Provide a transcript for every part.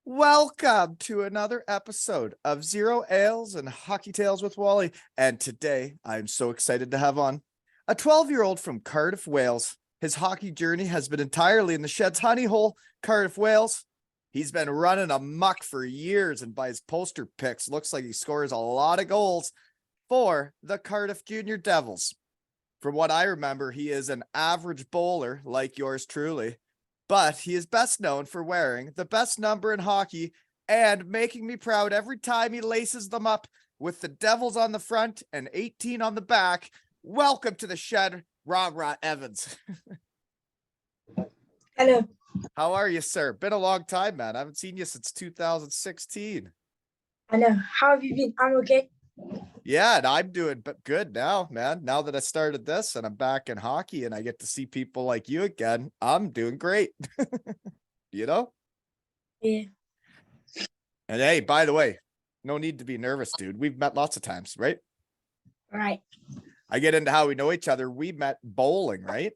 Welcome to another episode of Zero Ales and Hockey Tales with Wally. And today I'm so excited to have on a 12-year-old from Cardiff, Wales. His hockey journey has been entirely in the Shed's honey hole, Cardiff, Wales. He's been running a muck for years, and by his poster pics, looks like he scores a lot of goals for the Cardiff Junior Devils. From what I remember, he is an average bowler like yours truly, but he is best known for wearing the best number in hockey and making me proud every time he laces them up with the Devils on the front and 18 on the back. Welcome to the Shed, RaRa Evans. Hello. How are you, sir? Been a long time, man. I haven't seen you since 2016. I know. How have you been? I'm okay. Yeah, and I'm doing good now, man. Now that I started this and I'm back in hockey and I get to see people like you again, I'm doing great. You know? Yeah. And hey, by the way, no need to be nervous, dude. We've met lots of times, right? Right. I get into how we know each other. We met bowling, right?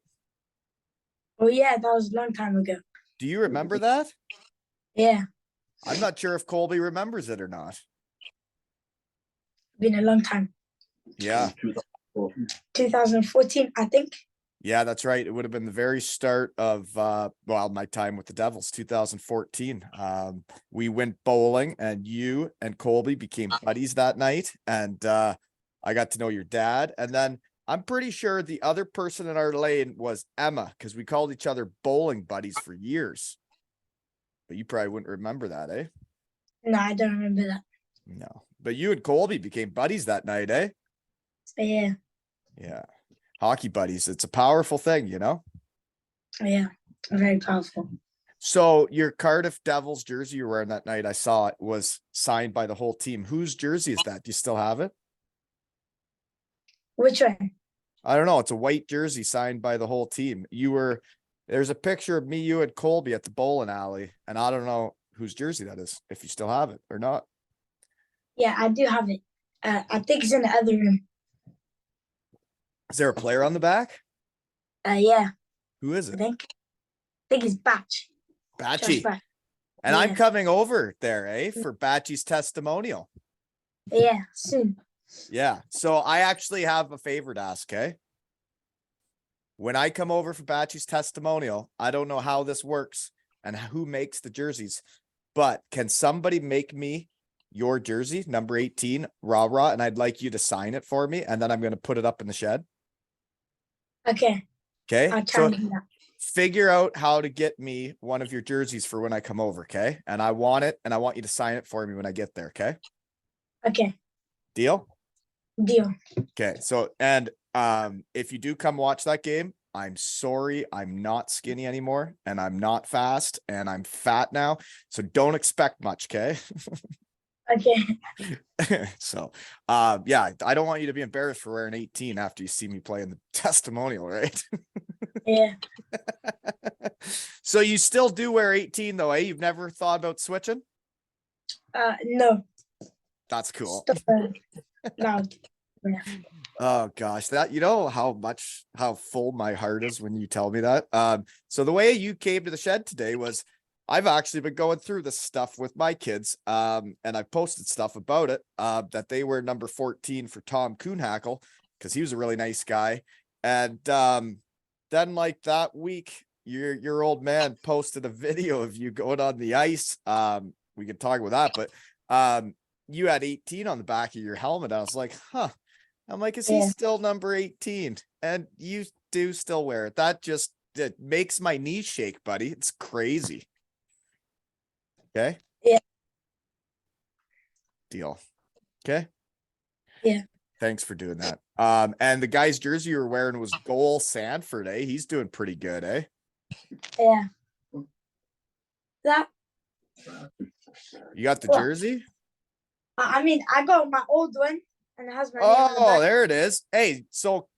Oh, yeah. That was a long time ago. Do you remember that? Yeah. I'm not sure if Colby remembers it or not. Been a long time. Yeah. 2014, I think. Yeah, that's right. It would have been the very start of, my time with the Devils, 2014. We went bowling and you and Colby became buddies that night. And I got to know your dad. And then I'm pretty sure the other person in our lane was Emma, because we called each other bowling buddies for years. But you probably wouldn't remember that, eh? No, I don't remember that. No. But you and Colby became buddies that night, eh? Yeah. Yeah. Hockey buddies. It's a powerful thing, you know? Yeah. Very powerful. So your Cardiff Devils jersey you were wearing that night, I saw it was signed by the whole team. Whose jersey is that? Do you still have it? Which one? I don't know. It's a white jersey signed by the whole team. There's a picture of me, you, and Colby at the bowling alley, and I don't know whose jersey that is, if you still have it or not. Yeah, I do have it. I think it's in the other room. Is there a player on the back? Yeah. Who is I it? think it's Batch. Batchy. Batch. And Yeah. I'm coming over there, for Batchy's testimonial. Yeah, soon. Yeah. So I actually have a favor to ask, okay? When I come over for Batchy's testimonial, I don't know how this works and who makes the jerseys, but can somebody make me your jersey, number 18, RaRa, and I'd like you to sign it for me, and then I'm going to put it up in the shed. Okay. Okay. I'll try and do that. Figure out how to get me one of your jerseys for when I come over, okay? And I want it, and I want you to sign it for me when I get there, okay? Okay. Deal? Deal. Okay. So, and if you do come watch that game, I'm sorry, I'm not skinny anymore, and I'm not fast, and I'm fat now. So don't expect much, okay? Okay. So, yeah, I don't want you to be embarrassed for wearing 18 after you see me play in the testimonial, right? Yeah. So you still do wear 18 though, eh? You've never thought about switching? No. That's cool. No. Yeah. Oh gosh, that, you know how full my heart is when you tell me that. So the way you came to the shed today was, I've actually been going through this stuff with my kids, and I posted stuff about it, that they were number 14 for Tom Kuhnhackle because he was a really nice guy. And then like that week, your old man posted a video of you going on the ice. We could talk about that, but you had 18 on the back of your helmet. I was like, huh. I'm like, is he still number 18? And you do still wear it. It makes my knees shake, buddy. It's crazy. Okay. Yeah. Deal. Okay. Yeah. Thanks for doing that. And the guy's jersey you were wearing was Goal Sanford, eh? He's doing pretty good, eh? Yeah. That. You got the jersey? I mean, I got my old one, and it has my name on the Oh, back. there it is. Hey, so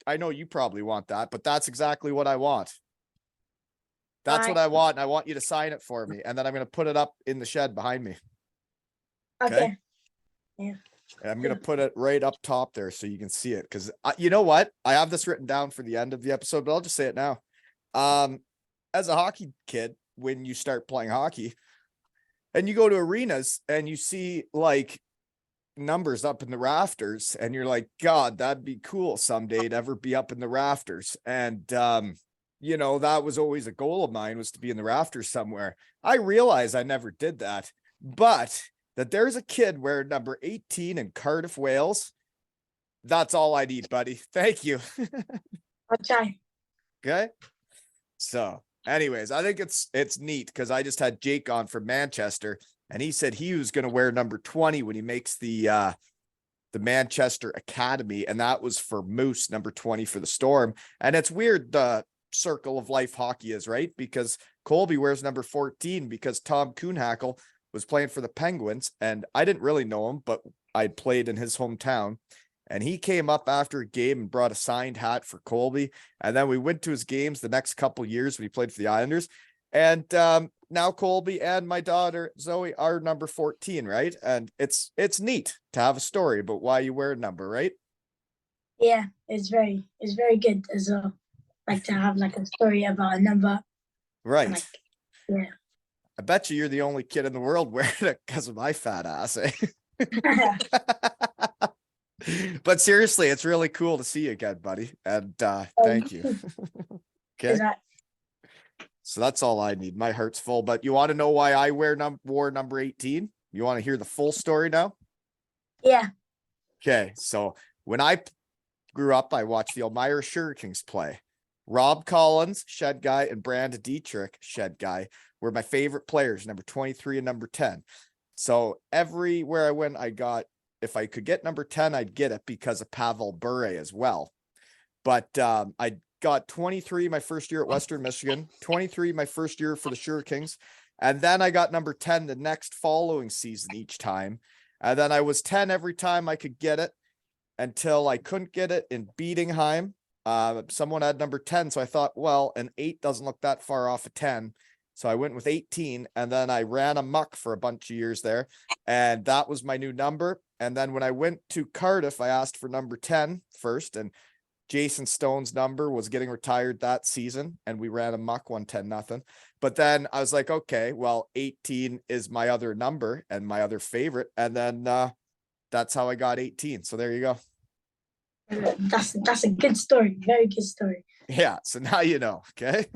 I know you probably want that, but that's exactly what I want. That's what I want. And I want you to sign it for me. And then I'm going to put it up in the shed behind me. Okay. Yeah. And I'm going to put it right up top there so you can see it. Because you know what? I have this written down for the end of the episode, but I'll just say it now. as a hockey kid, when you start playing hockey and you go to arenas and you see like numbers up in the rafters and you're like, God, that'd be cool someday to ever be up in the rafters. And, you know, that was always a goal of mine, was to be in the rafters somewhere. I realize I never did that, but that there's a kid wearing number 18 in Cardiff, Wales. That's all I need, buddy. Thank you. I'll try. Okay. So anyways, I think it's neat because I just had Jake on from Manchester and he said he was going to wear number 20 when he makes the Manchester Academy. And that was for Moose, number 20 for the Storm. And it's weird, the circle of life hockey is, right? Because Colby wears number 14 because Tom Kuhnhackl was playing for the Penguins. And I didn't really know him, but I'd played in his hometown. And he came up after a game and brought a signed hat for Colby. And then we went to his games the next couple of years when he played for the Islanders. And now Colby and my daughter Zoe are number 14, right? And it's neat to have a story about why you wear a number, right? Yeah, it's very good as well. Like to have like a story about a number. Right. Like, yeah. I bet you're the only kid in the world wearing it because of my fat ass, eh? But seriously, it's really cool to see you again, buddy. And thank you. Okay. So that's all I need. My heart's full. But you want to know why I wore number 18? You want to hear the full story now? Yeah. Okay. So when I grew up, I watched the Elmira Sugar Kings play. Rob Collins, shed guy, and Brandon Dietrich, shed guy, were my favorite players, number 23 and number 10. So everywhere I went, if I could get number 10, I'd get it because of Pavel Bure as well. But I got 23 my first year at Western Michigan, 23 my first year for the Sugar Kings. And then I got number 10 the next following season each time. And then I was 10 every time I could get it until I couldn't get it in Bietigheim. Someone had number 10. So I thought, well, an 8 doesn't look that far off of 10. So I went with 18 and then I ran a muck for a bunch of years there. And that was my new number. And then when I went to Cardiff, I asked for number 10 first. And Jason Stone's number was getting retired that season. And we ran a muck 110-0. But then I was like, okay, well, 18 is my other number and my other favorite. And then that's how I got 18. So there you go. That's a good story. Very good story. Yeah. So now you know. Okay.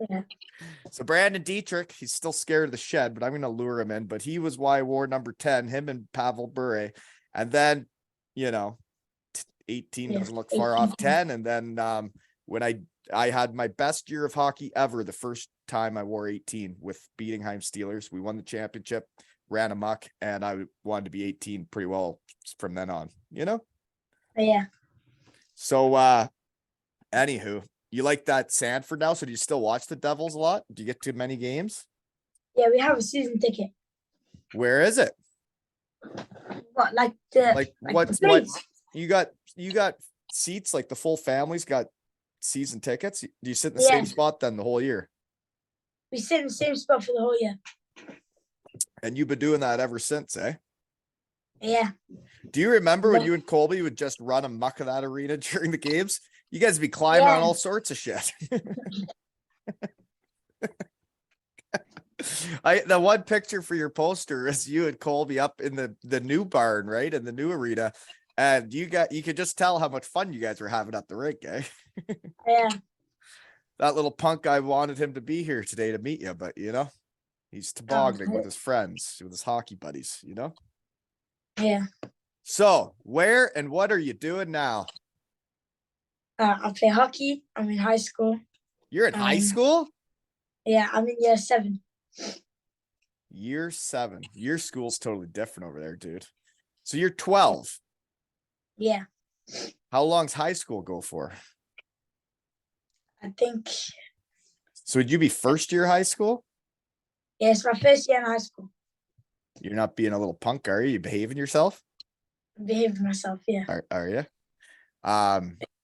Yeah. So Brandon Dietrich, he's still scared of the shed, but I'm going to lure him in. But he was why I wore number 10, him and Pavel Bure. And then, 18 doesn't look far off 10. And then when I had my best year of hockey ever, the first time I wore 18 with Bietigheim Steelers. We won the championship, ran a muck, and I wanted to be 18 pretty well from then on, Yeah. So anywho, you like that Sanford now? So do you still watch the Devils a lot? Do you get to many games? Yeah, we have a season ticket. Where is it? What, like what place? you got seats, like the full family's got season tickets? Do you sit in the same spot then the whole year? We sit in the same spot for the whole year. And you've been doing that ever since, eh? Yeah. Do you remember when you and Colby would just run a muck of that arena during the games? You guys would be climbing on all sorts of shit. The one picture for your poster is you and Colby up in the new barn, right? In the new arena. And you could just tell how much fun you guys were having at the rink, eh? Yeah. That little punk, I wanted him to be here today to meet you, but he's tobogganing with his friends, with his hockey buddies, Yeah. So where and what are you doing now? I play hockey. I'm in high school. You're in high school? Yeah, I'm in year 7. Year 7. Your school's totally different over there, dude. So you're 12. Yeah. How long's high school go for? I think. So would you be first year high school? Yeah, it's my first year in high school. You're not being a little punk, are you? You behaving yourself? I'm behaving myself, yeah. Are you? Yeah.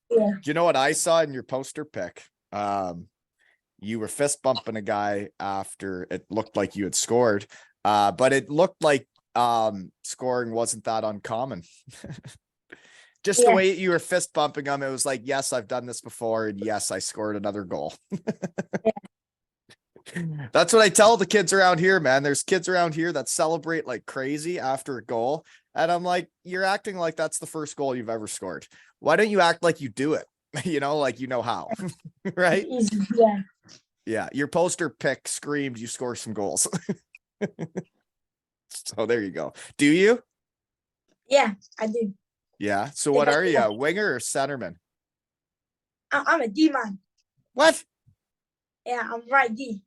Do you know what I saw in your poster pic? You were fist bumping a guy after it looked like you had scored. But it looked like scoring wasn't that uncommon. Just the way you were fist bumping him, it was like, yes, I've done this before, and yes, I scored another goal. Yeah. That's what I tell the kids around here, man. There's kids around here that celebrate like crazy after a goal. And I'm like, you're acting like that's the first goal you've ever scored. Why don't you act like you do it? Like you know how, right? Easy, yeah. Yeah, your poster pick screamed you score some goals. So there you go. Do you? Yeah, I do. Yeah. So what are you, a winger or centerman? I'm a D man. What? Yeah, I'm right D.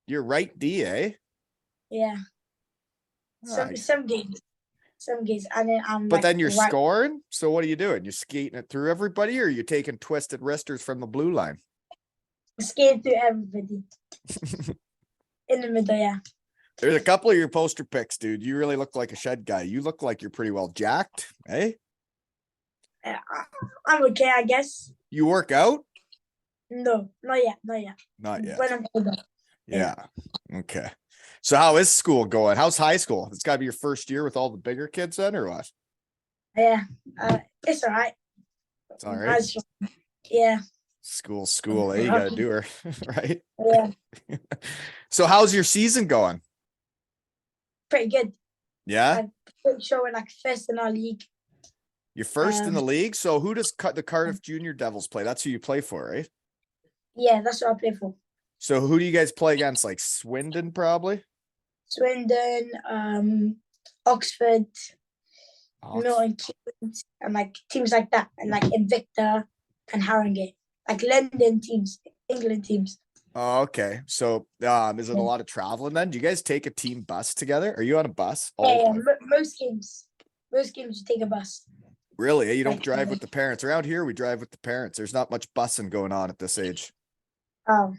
You're right D, eh? Yeah. Nice. Some games. Some games. And then I'm But like then you're right scoring. So what are you doing? You skating it through everybody, or are you taking twisted wristers from the blue line? skating through everybody. In the middle, yeah. There's a couple of your poster picks, dude. You really look like a shed guy. You look like you're pretty well jacked, eh? I'm okay, I guess. You work out? No, not yet, not yet. Not yet. When I'm older. Yeah. Okay. So how is school going? How's high school? It's got to be your first year with all the bigger kids then, or what? Yeah, it's all right. It's all right. Yeah. School, eh? You got to do her, right? Yeah. So how's your season going? Pretty good. Yeah. I'm pretty sure we're like first in our league. You're first in the league. So who does the Cardiff Junior Devils play? That's who you play for, right? Yeah, that's what I play for. So who do you guys play against? Like Swindon, probably? Swindon, Oxford, Milton Keynes, and like teams like that, and like Invicta and Harringay, like London teams, England teams. Oh, okay. So is it a lot of traveling then? Do you guys take a team bus together? Are you on a bus? Yeah, most games you take a bus. Really? You don't drive with the parents? Around here, we drive with the parents. There's not much busing going on at this age. Oh.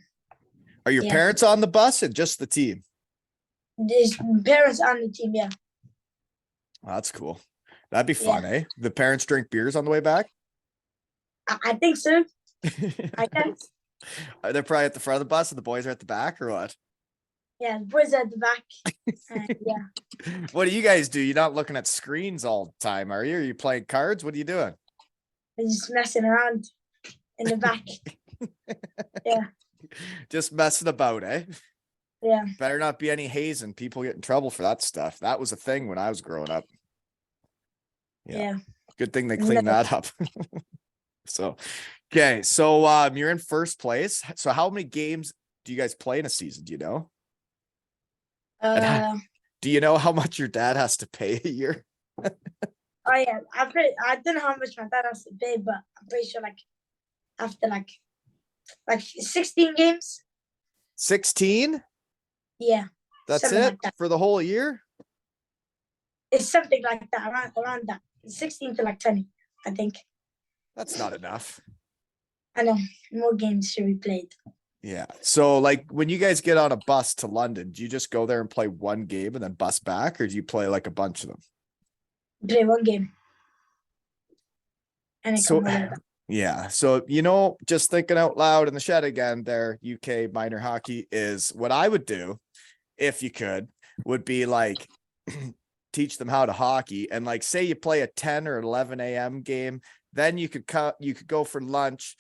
Are your parents on the bus and just the team? There's parents on the team, yeah. Oh, that's cool. That'd be fun, eh? The parents drink beers on the way back? I think so. I guess. Are they probably at the front of the bus and the boys are at the back, or what? Yeah, the boys are at the back. Yeah. What do you guys do? You're not looking at screens all the time, are you? Are you playing cards? What are you doing? They're just messing around in the back. Yeah. Just messing about, eh? Yeah. Better not be any hazing. People get in trouble for that stuff. That was a thing when I was growing up. Yeah. Good thing they cleaned that up. So, okay. So, you're in first place. So how many games do you guys play in a season? Do you know? Do you know how much your dad has to pay a year? Oh yeah. I don't know how much my dad has to pay, but I'm pretty sure like after like 16 games. 16? Yeah. That's it for the whole year? It's something like that, around that. 16 to like 20, I think. That's not enough. I know. More games should be played. Yeah. So like when you guys get on a bus to London, do you just go there and play one game and then bus back, or do you play like a bunch of them? Play one game. And so yeah. So, just thinking out loud in the shed again there, UK minor hockey is what I would do if you could, would be like teach them how to hockey. And like, say you play a 10 or 11 a.m. game, then you could go for lunch,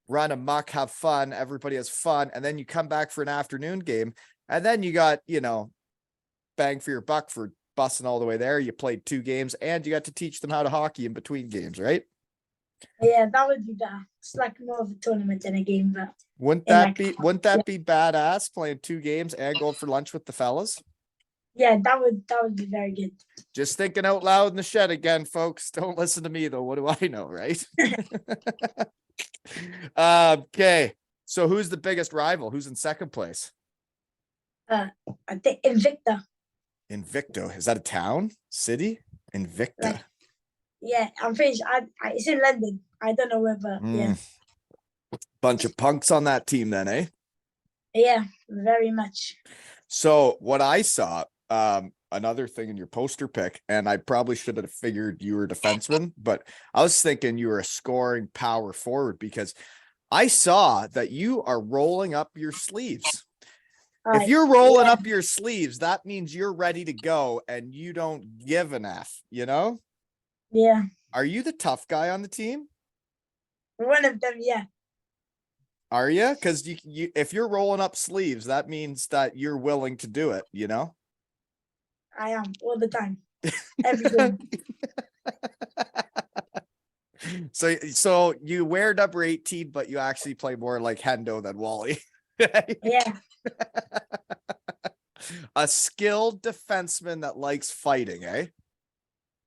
run a muck, have fun. Everybody has fun. And then you come back for an afternoon game. And then you got, bang for your buck for busing all the way there. You played 2 games and you got to teach them how to hockey in between games, right? Yeah, that would be better. It's like more of a tournament than a game, but wouldn't that be badass, playing 2 games and going for lunch with the fellas? Yeah, that would be very good. Just thinking out loud in the shed again, folks. Don't listen to me though. What do I know, right? Okay. So who's the biggest rival? Who's in second place? I think Invicta. Invicta. Is that a town? City? Invicta. Yeah, I'm pretty sure it's in London. I don't know where, but yeah. Bunch of punks on that team then, eh? Yeah, very much. So what I saw, another thing in your poster pick, and I probably should have figured you were a defenseman, but I was thinking you were a scoring power forward because I saw that you are rolling up your sleeves. If you're rolling up your sleeves, that means you're ready to go and you don't give an F, Yeah. Are you the tough guy on the team? One of them, yeah. Are you? Because you if you're rolling up sleeves, that means that you're willing to do it, you know? I am all the time. Everything. So you wear number 18, but you actually play more like Hendo than Wally. Yeah. A skilled defenseman that likes fighting, eh?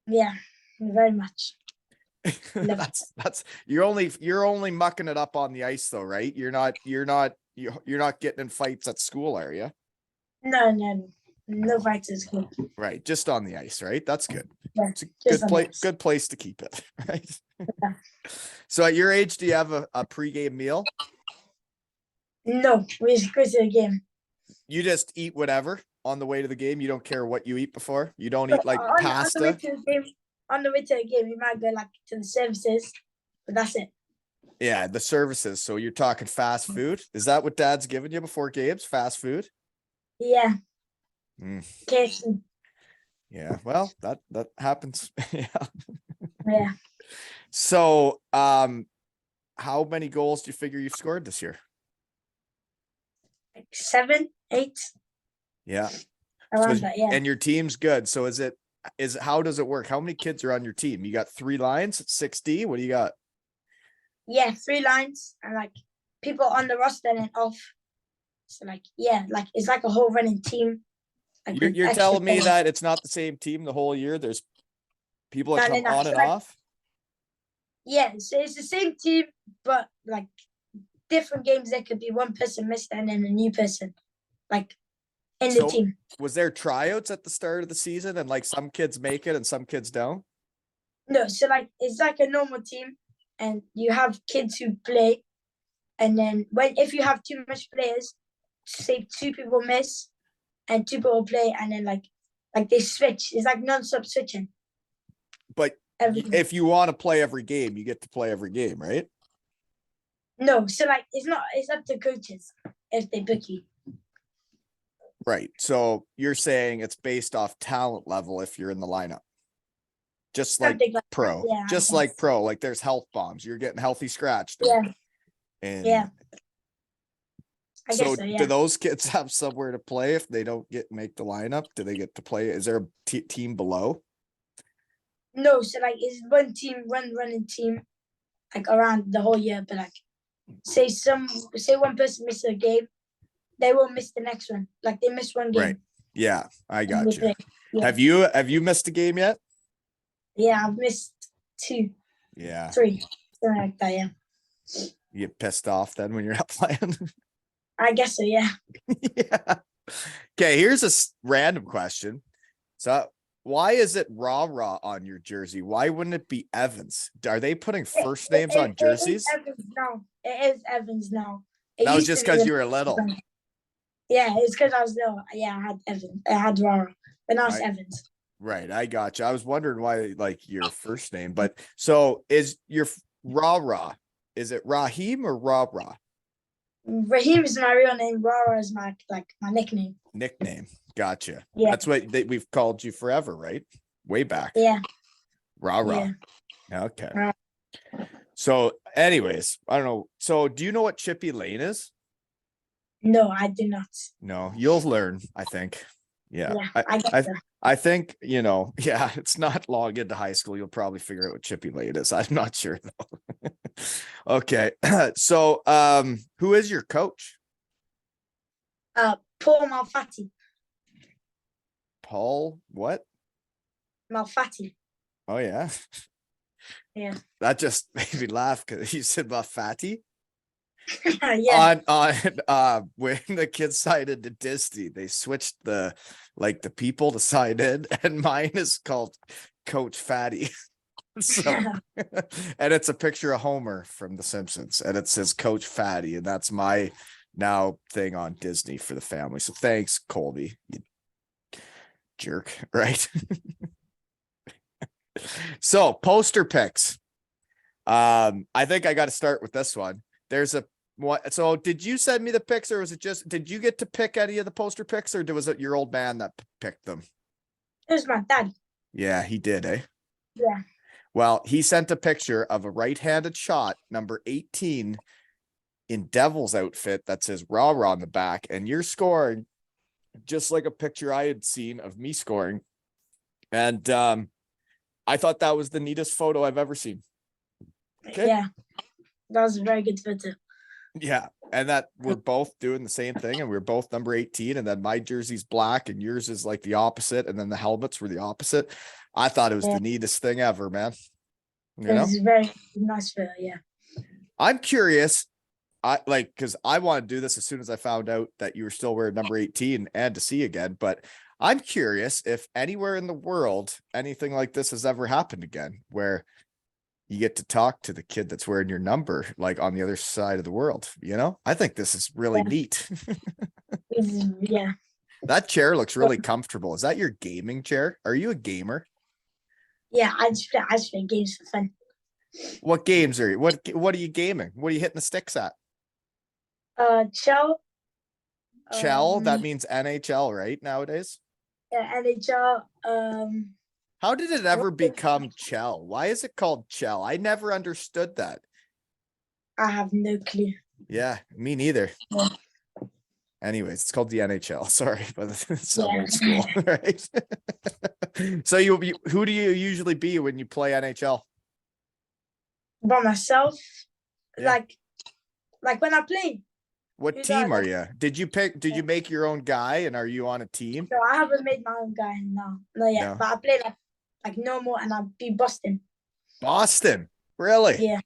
Yeah. Very much. That's you're only mucking it up on the ice though, right? You're not getting in fights at school, are you? No fights at school. Right, just on the ice, right? That's good. Yeah, It's a good place to keep it, right? Yeah. So at your age, do you have a pregame meal? No, we just go to the game. You just eat whatever on the way to the game. You don't care what you eat before. You don't eat like pasta. On the way to the game, we might go like to the services, but that's it. Yeah, the services. So you're talking fast food. Is that what Dad's giving you before games? Fast food? Yeah. KFC. Yeah, well, that happens. Yeah. Yeah. So, how many goals do you figure you've scored this year? Like 7, 8. Yeah. Around that, yeah. And your team's good. So how does it work? How many kids are on your team? You got 3 lines, 6D? What do you got? Yeah, 3 lines and like people on the roster and off. So like, yeah, like it's like a whole running team. Like you're telling me that it's not the same team the whole year? There's people that come on and off? Yeah, so it's the same team, but like different games, there could be one person missed and then a new person, like in the team. Was there tryouts at the start of the season and like some kids make it and some kids don't? No, so like it's like a normal team, and you have kids who play, and then if you have too much players, say 2 people miss, and 2 people play, and then like they switch. It's like non-stop switching. But if you want to play every game, you get to play every game, right? No, so like it's up to coaches if they book you. Right. So you're saying it's based off talent level if you're in the lineup. Just like pro. Yeah, just like pro. Like there's health bombs. You're getting healthy scratched. Yeah. And yeah. So do those kids have somewhere to play if they don't make the lineup? Do they get to play? Is there a team below? No, so like it's one team, running team, like around the whole year. But like, say one person misses a game, they won't miss the next one. Like they miss one game. Right. Yeah, I got you. Yeah. Have you missed a game yet? Yeah, I've missed 2. Yeah. 3. Something like that, yeah. You get pissed off then when you're not playing? I guess so, yeah. Yeah. Okay, here's a random question. So why is it RaRa on your jersey? Why wouldn't it be Evans? Are they putting first names on jerseys? It is Evans now. That was just because you were little. Yeah, it's because I was little. Yeah, I had Evans. I had RaRa, but now it's Evans. Right, I got you. I was wondering why, like, your first name. But so is your RaRa? Is it Raheem or RaRa? Raheem is my real name. RaRa is my nickname. Nickname. Gotcha. Yeah. That's what we've called you forever, right? Way back. Yeah. RaRa. Yeah. Okay. So, anyways, I don't know. So, do you know what Chippy Lane is? No, I do not. No, you'll learn, I think. Yeah. I think, yeah, it's not long into high school. You'll probably figure out what Chippy Lane is. I'm not sure though. Okay. So, who is your coach? Paul Malfatti. Paul what? Malfatti. Oh yeah. Yeah. That just made me laugh because you said Malfatti. Yeah. On when the kids signed into Disney, they switched the people to sign in, and mine is called Coach Fatty. So and it's a picture of Homer from The Simpsons, and it says Coach Fatty, and that's my now thing on Disney for the family. So thanks, Colby, you jerk, right? So poster picks. I think I got to start with this one. There's so did you send me the picks, or was it did you get to pick any of the poster picks, or was it your old man that picked them? It was my dad. Yeah, he did, eh? Yeah. Well, he sent a picture of a right-handed shot, number 18, in Devils outfit that says RaRa on the back, and you're scoring just like a picture I had seen of me scoring. And I thought that was the neatest photo I've ever seen. Okay. Yeah, that was a very good photo. Yeah. And that we're both doing the same thing, and we're both number 18. And then my jersey's black and yours is like the opposite. And then the helmets were the opposite. I thought it was the neatest thing ever, man. You know? It was a very nice photo, yeah. I'm curious. Because I want to do this as soon as I found out that you were still wearing number 18 and to see again. But I'm curious if anywhere in the world anything like this has ever happened again, where you get to talk to the kid that's wearing your number, like on the other side of the world. You know, I think this is really neat. Yeah. That chair looks really comfortable. Is that your gaming chair? Are you a gamer? Yeah, I just play games for fun. What games are you? What are you gaming? What are you hitting the sticks at? Chell. Chell, that means NHL, right? Nowadays. Yeah, NHL. How did it ever become Chell? Why is it called Chell? I never understood that. I have no clue. Yeah, me neither. Yeah. Anyways, it's called the NHL. Sorry, but it's so old school, right? So who do you usually be when you play NHL? By myself, Yeah. like when I play. What team are you? Did you make your own guy, and are you on a team? No, I haven't made my own guy. No, not yet. No. But I play like normal, and I'll be Boston. Boston, really? Yeah.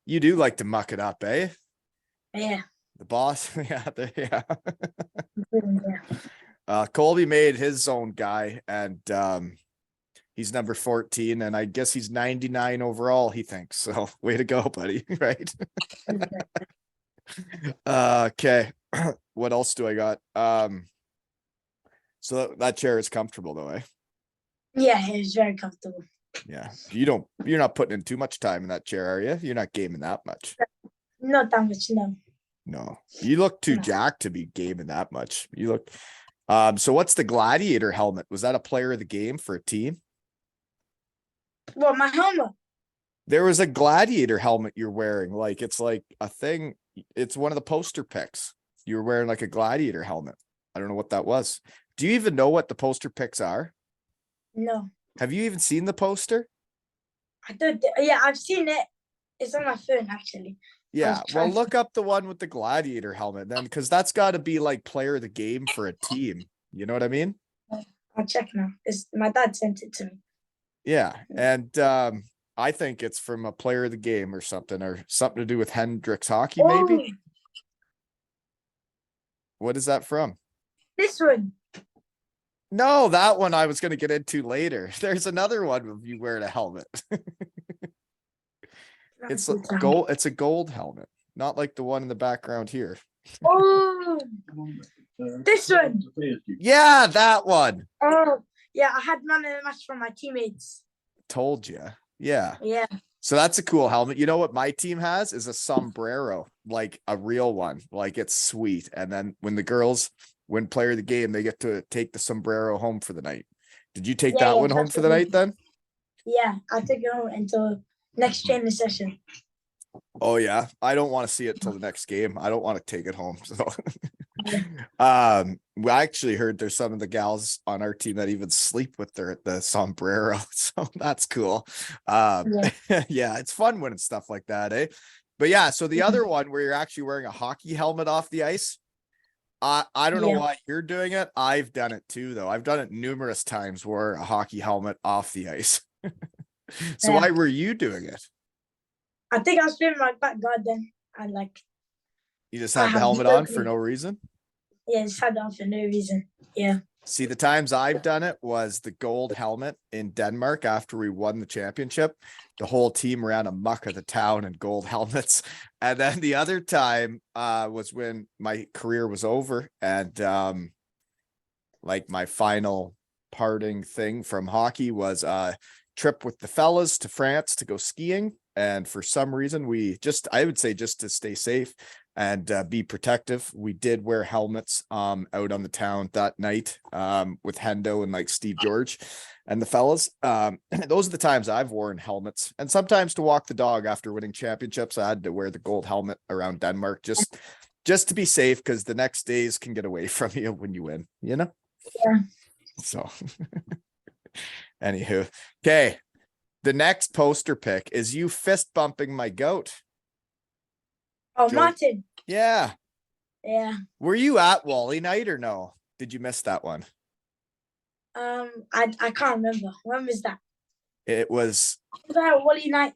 You do like to muck it up, eh? Yeah. The boss, yeah. Yeah. Colby made his own guy, and he's number 14, and I guess he's 99 overall, he thinks. So way to go, buddy. Right. Okay. What else do I got? So that chair is comfortable though, eh? Yeah, it's very comfortable. Yeah. You're not putting in too much time in that chair, are you? You're not gaming that much. Not that much, no. No. You look too jacked to be gaming that much. You look so what's the gladiator helmet? Was that a player of the game for a team? Well, my helmet. There was a gladiator helmet you're wearing. Like it's like a thing. It's one of the poster pics. You were wearing like a gladiator helmet. I don't know what that was. Do you even know what the poster pics are? No. Have you even seen the poster? I don't. Yeah, I've seen it. It's on my phone actually. Yeah. Well, look up the one with the gladiator helmet then, because that's got to be like player of the game for a team. You know what I mean? I'll check now. My dad sent it to me. Yeah. And I think it's from a player of the game or something to do with Hendrix hockey, maybe. What is that from? This one. No, that one I was going to get into later. There's another one of you wearing a helmet. It's a gold. It's a gold helmet, not like the one in the background here. Oh, this one. Yeah, that one. Oh, yeah. I had man of the match from my teammates. Told you. Yeah. Yeah. So that's a cool helmet. You know what my team has is a sombrero, like a real one. Like it's sweet. And then when the girls win player of the game, they get to take the sombrero home for the night. Did you take that one home for the night then? Yeah, I took it home until next training session. Oh yeah. I don't want to see it till the next game. I don't want to take it home. So we actually heard there's some of the gals on our team that even sleep with the sombrero. So that's cool. Yeah, it's fun when it's stuff like that, eh? But yeah, so the other one where you're actually wearing a hockey helmet off the ice. I don't know why you're doing it. I've done it too, though. I've done it numerous times, wore a hockey helmet off the ice. So why were you doing it? I think I was playing my back guard then. You just had the helmet on for no reason? Yeah, just had it on for no reason. Yeah. See, the times I've done it was the gold helmet in Denmark after we won the championship. The whole team ran a muck of the town in gold helmets. And then the other time was when my career was over and like my final parting thing from hockey was a trip with the fellas to France to go skiing. And for some reason I would say just to stay safe, and be protective. We did wear helmets out on the town that night with Hendo and like Steve George and the fellas. Those are the times I've worn helmets, and sometimes to walk the dog after winning championships, I had to wear the gold helmet around Denmark just to be safe, because the next days can get away from you when you win, you know? Yeah. So anywho, okay. The next poster pick is you fist bumping my goat. Oh, Joe. Martin. Yeah. Yeah. Were you at Wally night or no? Did you miss that one? I can't remember. When was that? It was that Wally night?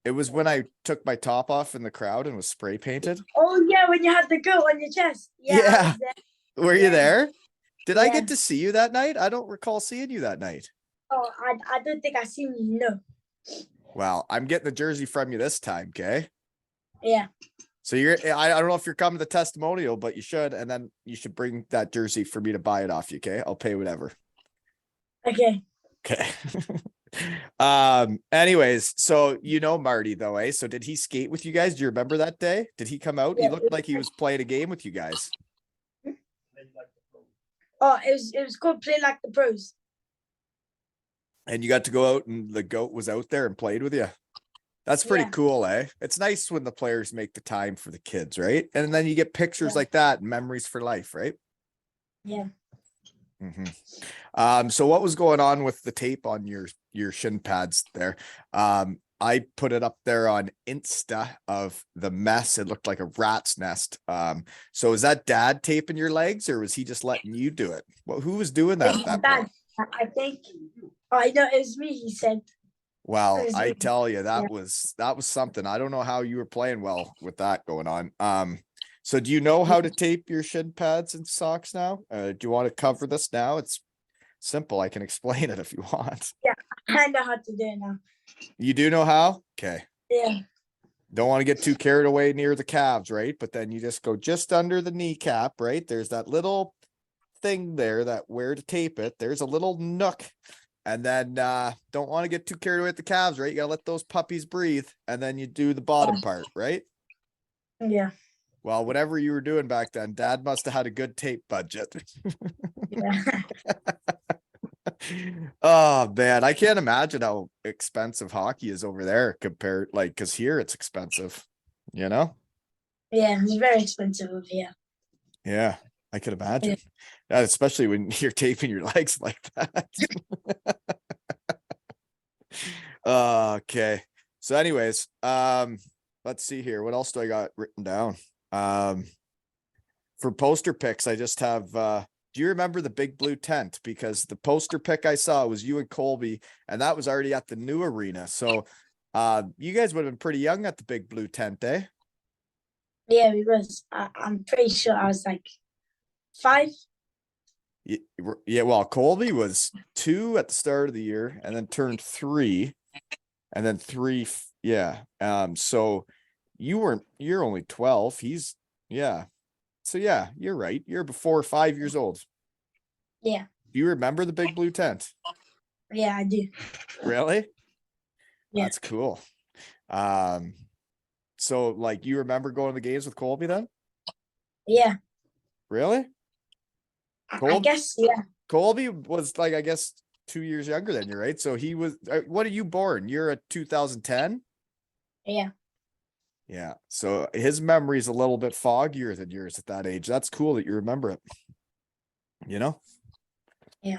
It was when I took my top off in the crowd and was spray painted. Oh yeah, when you had the goat on your chest. Yeah. Yeah. Were you there? Did I Yeah. get to see you that night? I don't recall seeing you that night. Oh, I don't think I seen you. No. Well, I'm getting the jersey from you this time, okay? Yeah. So I don't know if you're coming to the testimonial, but you should, and then you should bring that jersey for me to buy it off you, okay? I'll pay whatever. Okay. Okay. Anyways, so you know Marty though, eh? So did he skate with you guys? Do you remember that day? Did he come out? Yeah. He looked like he was playing a game with you guys. Oh, it was called Play Like the Pros. And you got to go out and the goat was out there and played with you. That's pretty cool, eh? It's nice when the players make the time for the kids, right? And then you get pictures like that and memories for life, right? Yeah. So what was going on with the tape on your shin pads there? I put it up there on Insta of the mess. It looked like a rat's nest. So is that dad taping your legs, or was he just letting you do it? Well, who was doing that at that point? I think. Oh, I know it was me. He said. Well, I tell you, that was something. I don't know how you were playing well with that going on. So do you know how to tape your shin pads and socks now? Do you want to cover this now? It's simple. I can explain it if you want. Yeah, I know how to do it now. You do know how? Okay. Yeah. Don't want to get too carried away near the calves, right? But then you just go just under the kneecap, right? There's that little thing there that where to tape it. There's a little nook. And then don't want to get too carried away at the calves, right? You gotta let those puppies breathe. And then you do the bottom part, right? Yeah. Well, whatever you were doing back then, dad must have had a good tape budget. Yeah. Oh man, I can't imagine how expensive hockey is over there compared, like, because here it's expensive, you know? Yeah, it's very expensive over here. Yeah, I could imagine. Yeah, especially when you're taping your legs like that. Okay. So anyways, let's see here. What else do I got written down? For poster picks, I just have do you remember the big blue tent? Because the poster pick I saw was you and Colby, and that was already at the new arena. So you guys would have been pretty young at the big blue tent, eh? Yeah, we was. I'm pretty sure I was like 5. Yeah, well, Colby was 2 at the start of the year and then turned 3 and then 3. Yeah. So you're only 12. So yeah, you're right. You're before 5 years old. Yeah. Do you remember the big blue tent? Yeah, I do. Really? Yeah. That's cool. So like you remember going to the games with Colby then? Yeah. Really? I guess, yeah. Colby was like, I guess 2 years younger than you, right? So he was, what are you born? You're a 2010? Yeah. Yeah. So his memory is a little bit foggier than yours at that age. That's cool that you remember it. You know? Yeah.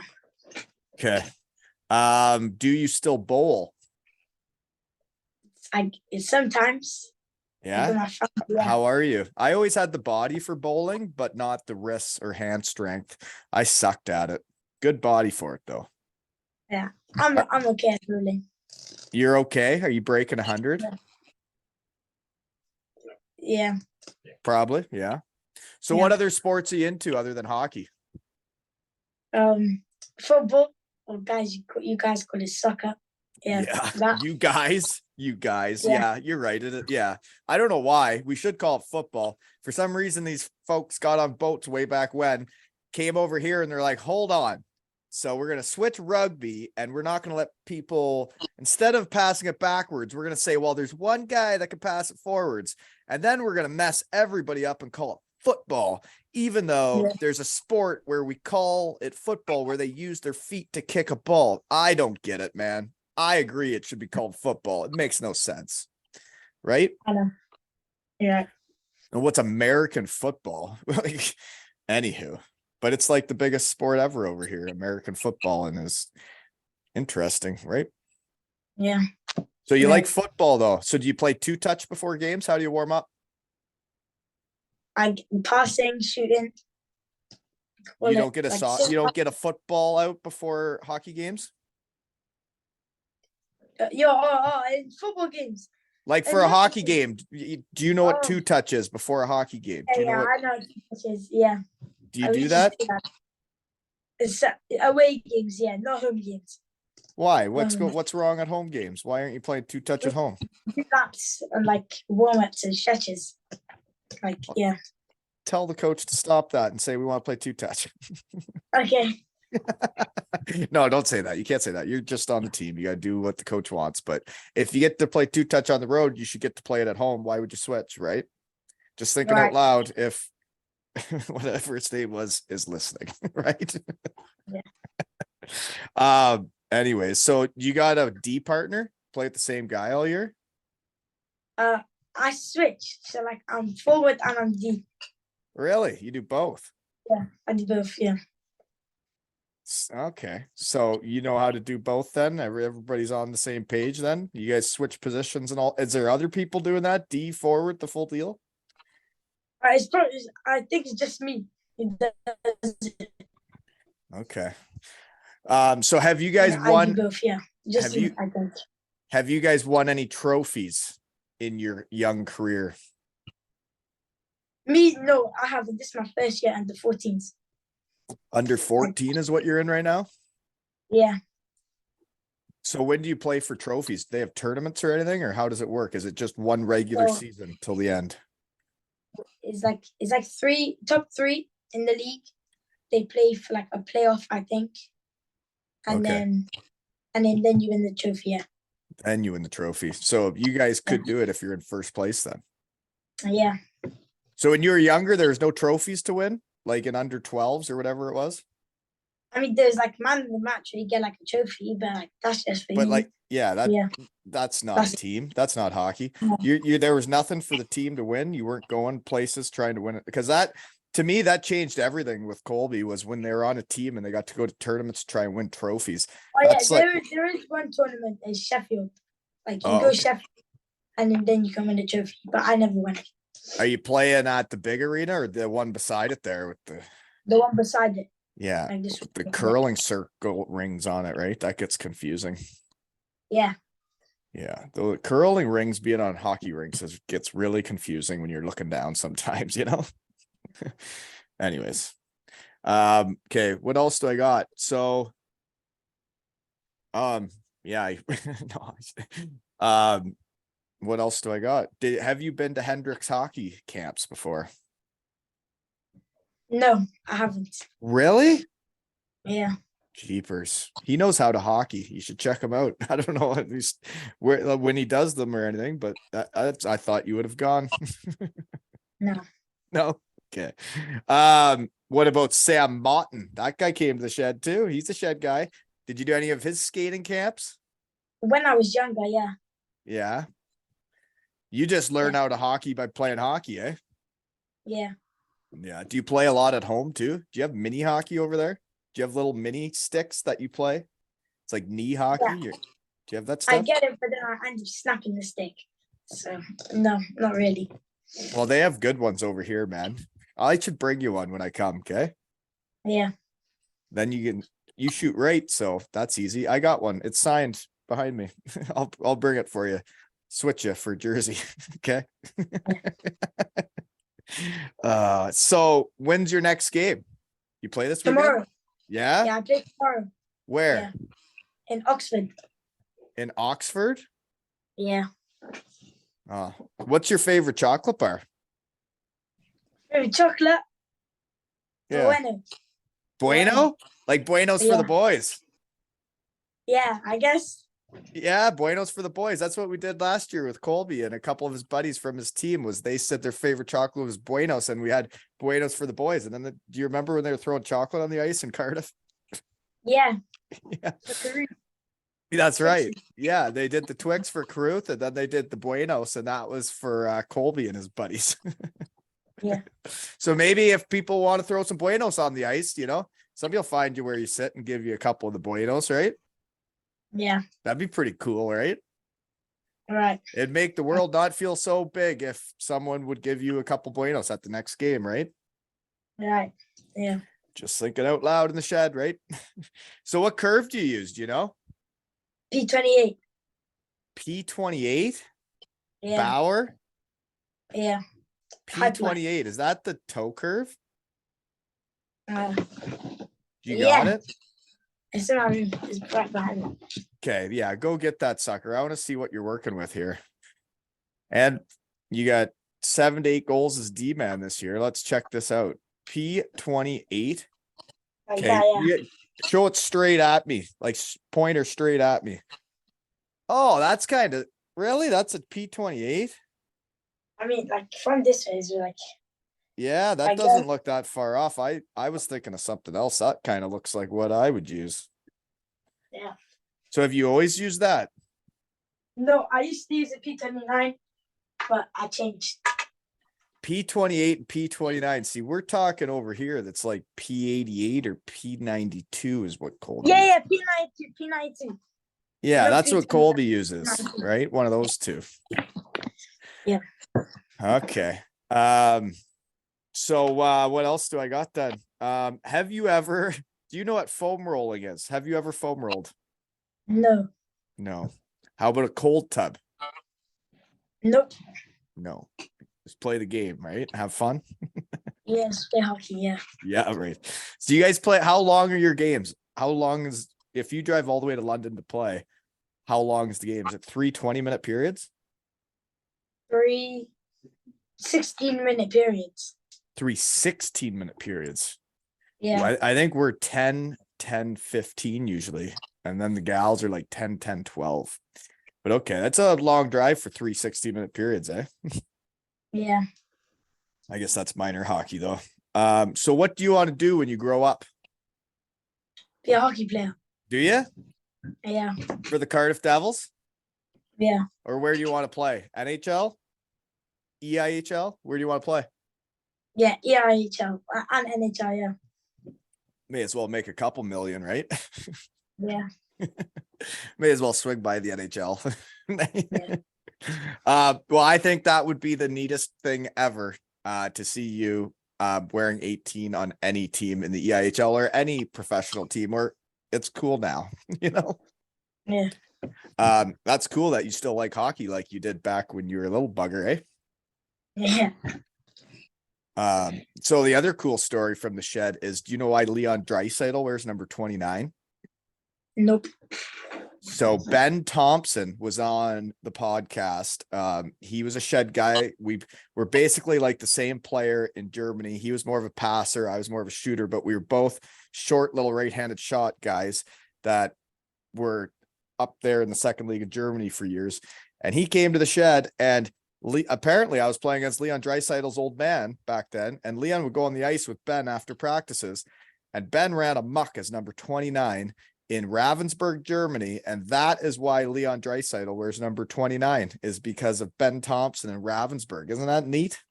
Okay. Do you still bowl? Sometimes. Yeah. How are you? I always had the body for bowling, but not the wrists or hand strength. I sucked at it. Good body for it though. Yeah. I'm okay at bowling. You're okay? Are you breaking 100? Yeah. Probably. Yeah. So what other sports are you into other than hockey? Football. Oh, guys, you guys call it soccer. Yeah. You guys. Yeah, you're right. Yeah. I don't know why. We should call it football. For some reason, these folks got on boats way back when, came over here and they're like, hold on. So we're going to switch rugby, and we're not going to let people, instead of passing it backwards, we're going to say, well, there's one guy that can pass it forwards. And then we're going to mess everybody up and call it football, even though there's a sport where we call it football where they use their feet to kick a ball. I don't get it, man. I agree it should be called football. It makes no sense. Right? I know. Yeah. And what's American football? Like, anywho, but it's like the biggest sport ever over here, American football, and is interesting, right? Yeah. So you like football though. So do you play 2-touch before games? How do you warm up? Passing, shooting. You don't get you don't get a football out before hockey games? In football games. Like for a hockey game, do you know what 2-touch is before a hockey game? Do you know what, I know what 2-touch is. Yeah. Do you do that? It's away games, yeah, not home games. Why? What's wrong at home games? Why aren't you playing 2-touch at home? Laps and like warm-ups and stretches. Like, yeah. Tell the coach to stop that and say we want to play 2-touch. Okay. No, don't say that. You can't say that. You're just on the team. You got to do what the coach wants. But if you get to play 2-touch on the road, you should get to play it at home. Why would you switch, right? Just thinking out loud if whatever his name was is listening, right? Yeah. Anyways, so you got a D partner, play with the same guy all year? I switch. So like I'm forward and I'm D. Really? You do both? Yeah, I do both, yeah. Okay, so you know how to do both then? Everybody's on the same page then? You guys switch positions and all? Is there other people doing that? D forward, the full deal? It's probably, I think it's just me. Okay. So have you guys I won? do both, yeah. Just me, I think. Have you guys won any trophies in your young career? Me, no, I haven't. This is my first year under 14s. Under 14 is what you're in right now? Yeah. So when do you play for trophies? Do they have tournaments or anything, or how does it work? Is it just one regular season till the end? It's like top three in the league. They play for like a playoff, I think. And then you win the trophy, yeah. And you win the trophy. So you guys could do it if you're in first place then. Yeah. So when you were younger, there was no trophies to win, like in under 12s or whatever it was? I mean, there's like man of the match where you get like a trophy, but like that's just for you. But like, that's not a team. That's not hockey. You there was nothing for the team to win. You weren't going places trying to win it, because that, to me, that changed everything with Colby, was when they were on a team and they got to go to tournaments to try and win trophies. Oh yeah, there is one tournament in Sheffield. Like you go Sheffield and then you can win the trophy, but I never won it. Are you playing at the big arena or the one beside it there with the one beside it? Yeah, like the curling circle rings on it, right? That gets confusing. Yeah. Yeah, the curling rings being on hockey rinks gets really confusing when you're looking down sometimes, you know? Anyways. Okay, what else do I got? So, yeah, what else do I got? Have you been to Hendricks hockey camps before? No, I haven't. Really? Yeah. Jeepers. He knows how to hockey. You should check him out. I don't know at least when he does them or anything, but I thought you would have gone. No. No. Okay. What about Sam Motton? That guy came to the shed too. He's a shed guy. Did you do any of his skating camps? When I was younger, yeah. Yeah. You just learn how to hockey by playing hockey, eh? Yeah. Yeah. Do you play a lot at home too? Do you have mini hockey over there? Do you have little mini sticks that you play? It's like knee hockey. Yeah. Do you have that stuff? I get it, but then I end up snapping the stick. So no, not really. Well, they have good ones over here, man. I should bring you one when I come, okay? Yeah. Then you shoot right, so that's easy. I got one. It's signed behind me. I'll bring it for you. Switch you for jersey, okay? So when's your next game? You play this weekend? Tomorrow. Yeah? Yeah, I play tomorrow. Where? Yeah. In Oxford. In Oxford? Yeah. What's your favorite chocolate bar? Favorite chocolate? Yeah. Buenos. Bueno? Like Buenos for the Yeah. boys. Yeah, I guess. Yeah, Buenos for the boys. That's what we did last year with Colby and a couple of his buddies from his team. Was they said their favorite chocolate was Buenos, and we had Buenos for the boys. And then do you remember when they were throwing chocolate on the ice in Cardiff? Yeah. Yeah, For Kareem. that's right. Yeah, they did the Twix for Caruth, and then they did the Buenos, and that was for Colby and his buddies. Yeah. So maybe if people want to throw some Buenos on the ice, somebody will find you where you sit and give you a couple of the Buenos, right? Yeah. That'd be pretty cool, right? Right. It'd make the world not feel so big if someone would give you a couple Buenos at the next game, right? Right. Yeah. Just thinking out loud in the shed, right? So what curve do you use? Do you know? P28. P28? Yeah. Bauer? Yeah. High black. P28. Is that the toe curve? You yeah. got it? It's in our room. It's right behind me. Okay, yeah, go get that sucker. I want to see what you're working with here. And you got 7 to 8 goals as D-man this year. Let's check this out. P28. Like Okay, that, yeah. show it straight at me, like pointer straight at me. Oh, that's kind of really. That's a P28. I mean, like from this phase, we're like. Yeah, that Like doesn't look that far off. I was thinking of something else. That kind of looks like what I would use. Yeah. So have you always used that? No, I used to use a P29, but I changed. P28 and P29. See, we're talking over here. That's like P88 or P92 is what Colby. Yeah, P92. Yeah, No, that's what P29. Colby uses, right? One of those two. Yeah. Okay. So what else do I got then? Have you ever, do you know what foam rolling is? Have you ever foam rolled? No. No. How about a cold tub? Nope. No. Just play the game, right? Have fun. Yes, play hockey, yeah. Yeah, right. So you guys play, how long are your games? How long is, if you drive all the way to London to play, how long is the game? Is it 3 20-minute periods? 3 16-minute periods. 3 16-minute periods. Yeah. Well, I think we're 10 15 usually. And then the gals are like 10 12. But okay, that's a long drive for 3 16-minute periods, eh? Yeah. I guess that's minor hockey though. So what do you want to do when you grow up? Be a hockey player. Do you? Yeah. For the Cardiff Devils? Yeah. Or where do you want to play? NHL? EIHL? Where do you want to play? Yeah, EIHL and NHL, yeah. May as well make a couple million, right? Yeah. May as well swing by the NHL. Yeah. Well, I think that would be the neatest thing ever to see you wearing 18 on any team in the EIHL or any professional team, or it's cool now, Yeah. That's cool that you still like hockey like you did back when you were a little bugger, eh? Yeah. So the other cool story from the shed is, do you know why Leon Draisaitl wears number 29? Nope. So Ben Thompson was on the podcast. He was a shed guy. We're basically like the same player in Germany. He was more of a passer. I was more of a shooter, but we were both short little right-handed shot guys that were up there in the second league of Germany for years. And he came to the shed, and apparently I was playing against Leon Draisaitl's old man back then. And Leon would go on the ice with Ben after practices, and Ben ran a muck as number 29 in Ravensburg, Germany. And that is why Leon Draisaitl wears number 29, is because of Ben Thompson in Ravensburg. Isn't that neat?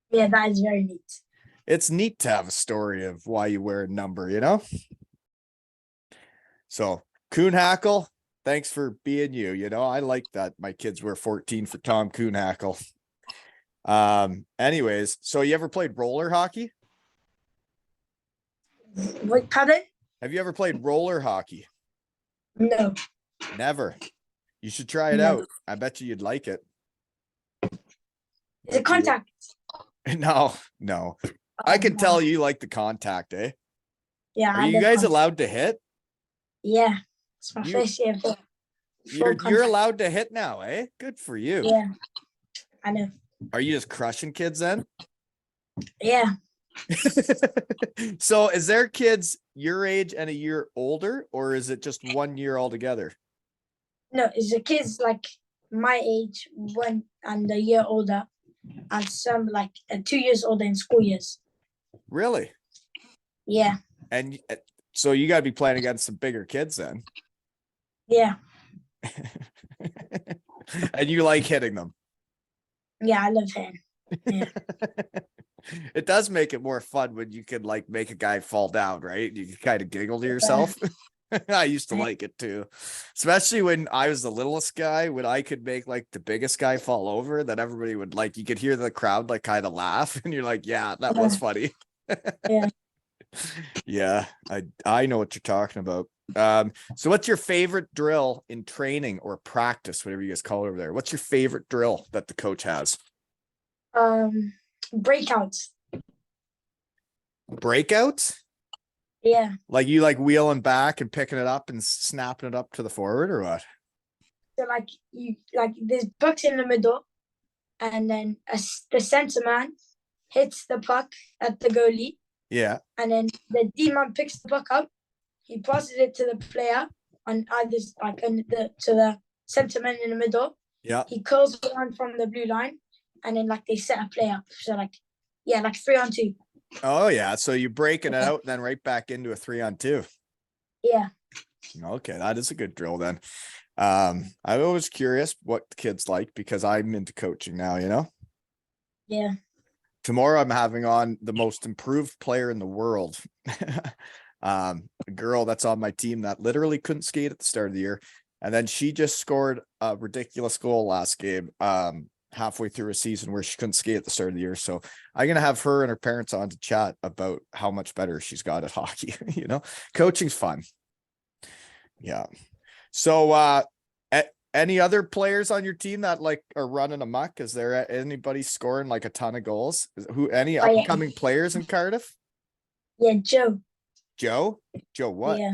Yeah, that is very neat. It's neat to have a story of why you wear a number, So Kuhnhackle, thanks for being you. I like that my kids wear 14 for Tom Kuhnhackle. Anyways, so you ever played roller hockey? What, pardon? Have you ever played roller hockey? No. Never. You should try it out. I bet you'd like it. Is it contact? No. I can tell you like the contact, eh? Yeah. Are you guys allowed to hit? Yeah. It's my first year. You're allowed to hit now, eh? Good for you. Yeah. I know. Are you just crushing kids then? Yeah. So is there kids your age and a year older, or is it just 1 year altogether? No, it's the kids like my age, one and a year older, and some like 2 years older in school years. Really? Yeah, And so you got to be playing against some bigger kids then. yeah, And you like hitting them. yeah. I love him. Yeah. It does make it more fun when you can like make a guy fall down, right? You can kind of giggle to yourself. I used to like it too, especially when I was the littlest guy, when I could make like the biggest guy fall over, that everybody would like, you could hear the crowd like kind of laugh and you're like, yeah, that was funny. Yeah. Yeah, I know what you're talking about. So what's your favorite drill in training or practice, whatever you guys call it over there? What's your favorite drill that the coach has? Breakouts. Breakouts? Yeah. Like you like wheeling back and picking it up and snapping it up to the forward, or what? So like you like there's pucks in the middle, and then the center man hits the puck at the goalie, Yeah. and then the D man picks the puck up. He passes it to the player on either like to the center man in the middle. Yeah. He curls around from the blue line, and then like they set a play up. So like 3-on-2. Oh yeah. So you breaking it out and then right back into a 3-on-2. Yeah. Okay, that is a good drill then. I'm always curious what the kids like because I'm into coaching now, you know? Yeah. Tomorrow I'm having on the most improved player in the world. A girl that's on my team that literally couldn't skate at the start of the year. And then she just scored a ridiculous goal last game, halfway through a season where she couldn't skate at the start of the year. So I'm going to have her and her parents on to chat about how much better she's got at hockey. You know, coaching's fun. Yeah. So, any other players on your team that like are running amok? Is there anybody scoring like a ton of goals? Any upcoming players in Cardiff? Yeah, Joe. Joe what? Yeah.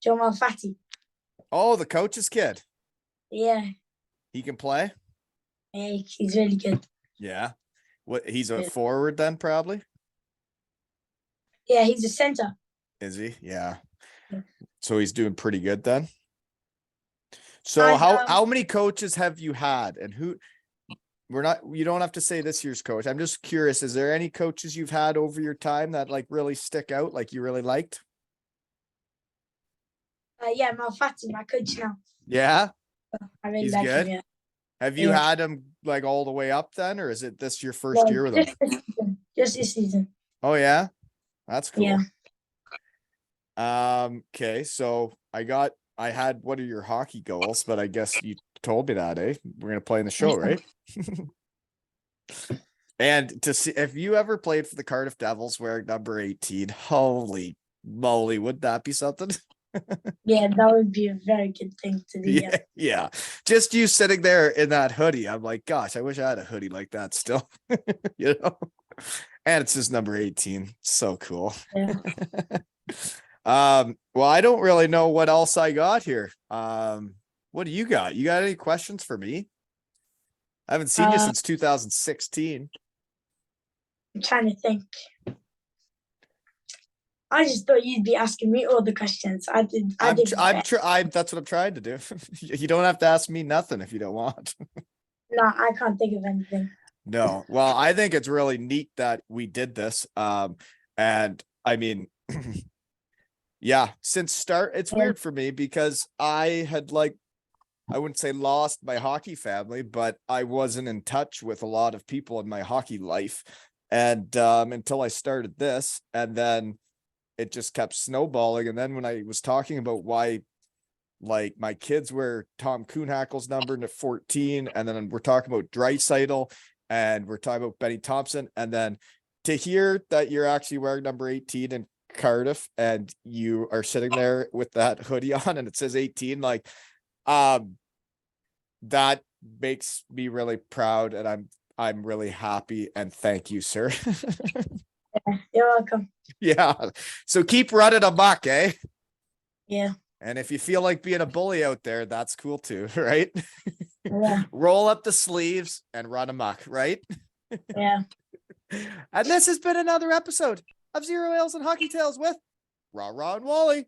Joe Malfatti. Oh, the coach's kid. Yeah. He can play? Yeah, he's really good. Yeah. He's a forward then probably? Yeah, he's a center. Is he? Yeah. Yeah. So he's doing pretty good then. So how many coaches have you had, and who? You don't have to say this year's coach. I'm just curious, is there any coaches you've had over your time that like really stick out, like you really liked? Yeah, Malfatti, my coach now. Yeah. I really He's like good. him, yeah. Have you had him like all the way up then, or is it this your first Well, year with him? Just this season. Oh yeah, that's cool. Yeah. Okay, so I had what are your hockey goals, but I guess you told me that, eh? We're gonna play in the show, right? And to see if you ever played for the Cardiff Devils wearing number 18, holy moly, would that be something? Yeah, that would be a very good thing to do. Yeah, yeah. Just you sitting there in that hoodie. I'm like, gosh, I wish I had a hoodie like that still. You know? And it's just number 18. So cool. Yeah. Well, I don't really know what else I got here. What do you got? You got any questions for me? I haven't seen you since 2016. I'm trying to think. I just thought you'd be asking me all the questions. That's what I'm trying to do. You don't have to ask me nothing if you don't want. No, I can't think of anything. No. Well, I think it's really neat that we did this. And I mean, yeah, since start, it's weird for me because I had I wouldn't say lost my hockey family, but I wasn't in touch with a lot of people in my hockey life. And until I started this, and then it just kept snowballing. And then when I was talking about why, like, my kids wear Tom Kuhnhackle's number to 14, and then we're talking about Draisaitl, and we're talking about Benny Thompson, and then to hear that you're actually wearing number 18 in Cardiff, and you are sitting there with that hoodie on, and it says 18, like, that makes me really proud, and I'm really happy, and thank you, sir. Yeah, you're welcome. Yeah. So keep running amok, eh? Yeah. And if you feel like being a bully out there, that's cool too, right? Yeah. Roll up the sleeves and run amok, right? Yeah. And this has been another episode of Zero Ales and Hockey Tales with RaRa and Wally.